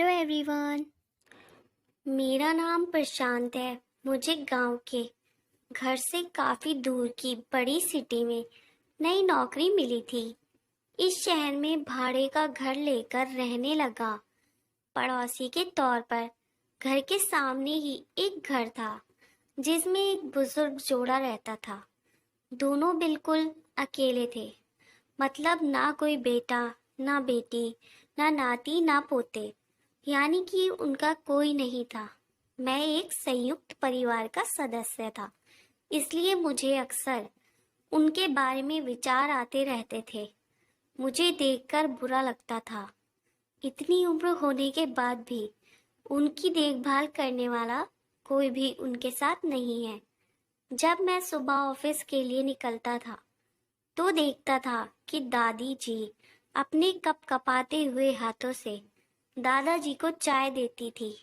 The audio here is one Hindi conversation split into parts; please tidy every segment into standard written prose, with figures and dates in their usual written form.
Hello everyone. मेरा नाम प्रशांत है। मुझे गांव के घर से काफ़ी दूर की बड़ी सिटी में नई नौकरी मिली थी। इस शहर में भाड़े का घर लेकर रहने लगा। पड़ोसी के तौर पर घर के सामने ही एक घर था जिसमें एक बुजुर्ग जोड़ा रहता था। दोनों बिल्कुल अकेले थे, मतलब ना कोई बेटा, ना बेटी, ना नाती, ना पोते, यानी कि उनका कोई नहीं था। मैं एक संयुक्त परिवार का सदस्य था, इसलिए मुझे अक्सर उनके बारे में विचार आते रहते थे। मुझे देखकर बुरा लगता था, इतनी उम्र होने के बाद भी उनकी देखभाल करने वाला कोई भी उनके साथ नहीं है। जब मैं सुबह ऑफिस के लिए निकलता था तो देखता था कि दादी जी अपने कप कपाते हुए हाथों से दादाजी को चाय देती थी।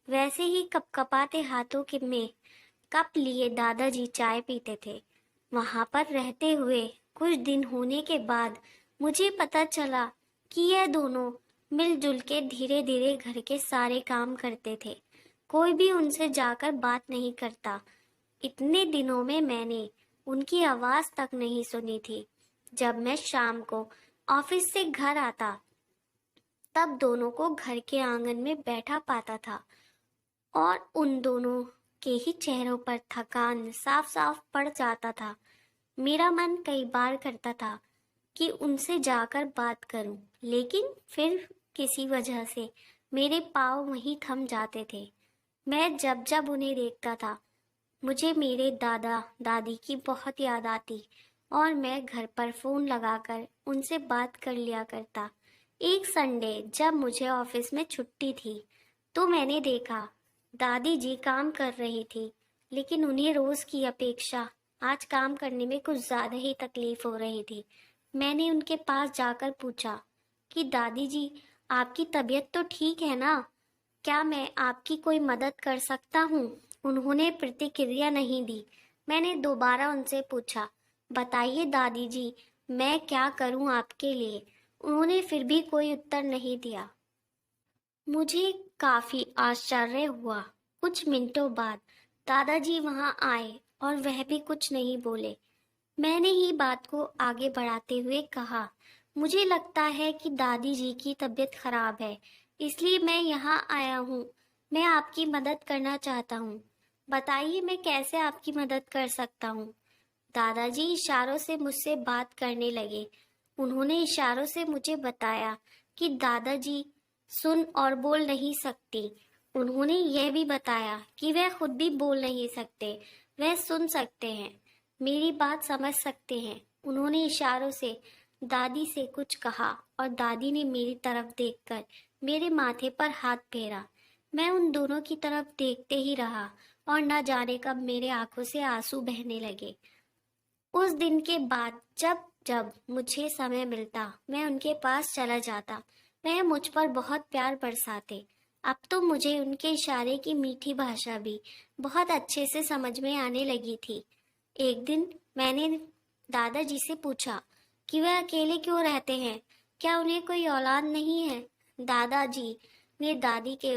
वैसे ही कपकपाते हाथों के में कप लिए दादाजी चाय पीते थे। वहां पर रहते हुए कुछ दिन होने के बाद मुझे पता चला कि यह दोनों मिलजुल के धीरे धीरे घर के सारे काम करते थे। कोई भी उनसे जाकर बात नहीं करता। इतने दिनों में मैंने उनकी आवाज तक नहीं सुनी थी। जब मैं शाम को ऑफिस से घर आता तब दोनों को घर के आंगन में बैठा पाता था और उन दोनों के ही चेहरों पर थकान साफ साफ पड़ जाता था। मेरा मन कई बार करता था कि उनसे जाकर बात करूं, लेकिन फिर किसी वजह से मेरे पाँव वहीं थम जाते थे। मैं जब जब उन्हें देखता था मुझे मेरे दादा दादी की बहुत याद आती और मैं घर पर फोन लगाकर उनसे बात कर लिया करता। एक संडे जब मुझे ऑफिस में छुट्टी थी तो मैंने देखा दादी जी काम कर रही थी, लेकिन उन्हें रोज की अपेक्षा आज काम करने में कुछ ज्यादा ही तकलीफ हो रही थी। मैंने उनके पास जाकर पूछा कि दादी जी, आपकी तबीयत तो ठीक है ना? क्या मैं आपकी कोई मदद कर सकता हूँ? उन्होंने प्रतिक्रिया नहीं दी। मैंने दोबारा उनसे पूछा, बताइए दादी जी, मैं क्या करूँ आपके लिए? उन्होंने फिर भी कोई उत्तर नहीं दिया। मुझे काफी आश्चर्य हुआ। कुछ मिनटों बाद दादाजी वहां आए और वह भी कुछ नहीं बोले। मैंने ही बात को आगे बढ़ाते हुए कहा, मुझे लगता है कि दादी जी की तबीयत खराब है, इसलिए मैं यहाँ आया हूँ। मैं आपकी मदद करना चाहता हूँ। बताइए मैं कैसे आपकी मदद कर सकता हूँ? दादाजी इशारों से मुझसे बात करने लगे। उन्होंने इशारों से मुझे बताया कि दादाजी सुन और बोल नहीं सकती। उन्होंने यह भी बताया कि वह खुद भी बोल नहीं सकते, वह सुन सकते हैं, मेरी बात समझ सकते हैं। उन्होंने इशारों से दादी से कुछ कहा और दादी ने मेरी तरफ देखकर मेरे माथे पर हाथ फेरा। मैं उन दोनों की तरफ देखते ही रहा और न जाने कब मेरे आंखों से आंसू बहने लगे। उस दिन के बाद जब जब मुझे समय मिलता मैं उनके पास चला जाता। वह मुझ पर बहुत प्यार बरसाते। अब तो मुझे उनके इशारे की मीठी भाषा भी बहुत अच्छे से समझ में आने लगी थी। एक दिन मैंने दादाजी से पूछा कि वह अकेले क्यों रहते हैं, क्या उन्हें कोई औलाद नहीं है? दादाजी ने दादी के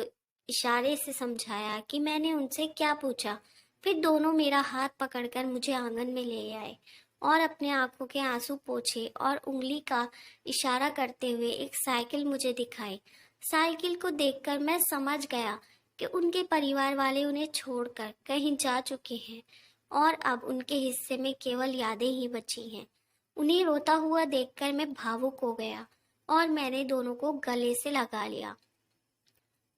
इशारे से समझाया कि मैंने उनसे क्या पूछा। फिर दोनों मेरा हाथ पकड़कर मुझे आंगन में ले आए और अपने आंखों के आंसू पोंछे और उंगली का इशारा करते हुए एक साइकिल मुझे दिखाई। साइकिल को देखकर मैं समझ गया कि उनके परिवार वाले उन्हें छोड़कर कहीं जा चुके हैं और अब उनके हिस्से में केवल यादें ही बची हैं। उन्हें रोता हुआ देखकर मैं भावुक हो गया और मैंने दोनों को गले से लगा लिया।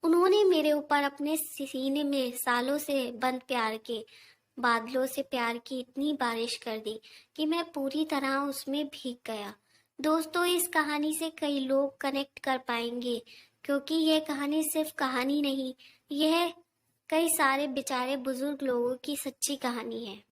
उन्होंने मेरे ऊपर अपने सीने में सालों से बंद प्यार के बादलों से प्यार की इतनी बारिश कर दी कि मैं पूरी तरह उसमें भीग गया। दोस्तों, इस कहानी से कई लोग कनेक्ट कर पाएंगे, क्योंकि यह कहानी सिर्फ कहानी नहीं, यह कई सारे बेचारे बुजुर्ग लोगों की सच्ची कहानी है।